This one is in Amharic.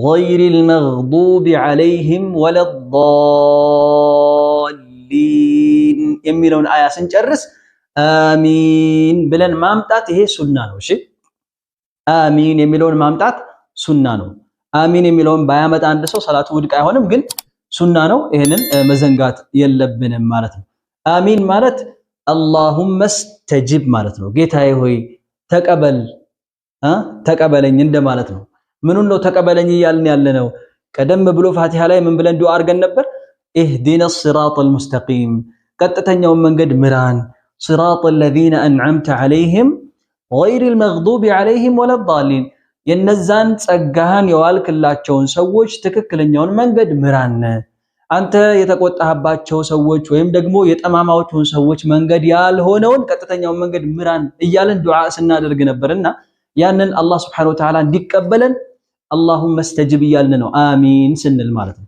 ገይሪል መግዱቢ ዐለይሂም ወለዷሊን የሚለውን አያ ስንጨርስ አሚን ብለን ማምጣት ይሄ ሱና ነው። እሺ አሚን የሚለውን ማምጣት ሱና ነው። አሚን የሚለውን ባያመጣ አንድ ሰው ሰላቱ ውድቅ አይሆንም፣ ግን ሱና ነው። ይሄንን መዘንጋት የለብንም ማለት ነው። አሚን ማለት አላሁመ ስተጂብ ማለት ነው። ጌታዬ ሆይ ተቀበል ተቀበለኝ እንደማለት ነው። ምኑን ነው ተቀበለኝ እያልን ያለነው? ቀደም ብሎ ፋቲሃ ላይ ምን ብለን ዱዓ አድርገን ነበር? ኢህዲነ ሲራጠል ሙስተቂም ቀጥተኛውን መንገድ ምራን፣ ሲራጠል ለዚነ አንዓምተ ዐለይሂም ገይሪል መግዱቢ ዐለይሂም ወለዷሊን የነዛን ጸጋህን የዋልክላቸውን ሰዎች ትክክለኛውን መንገድ ምራን፣ አንተ የተቆጣህባቸው ሰዎች ወይም ደግሞ የጠማማዎቹን ሰዎች መንገድ ያልሆነውን ቀጥተኛውን መንገድ ምራን እያልን ዱዓ ስናደርግ ነበርና ያንን አላህ Subhanahu Wa Ta'ala እንዲቀበለን አላሁመ ስተጂብ እያልን ነው አሚን ስንል ማለት ነው።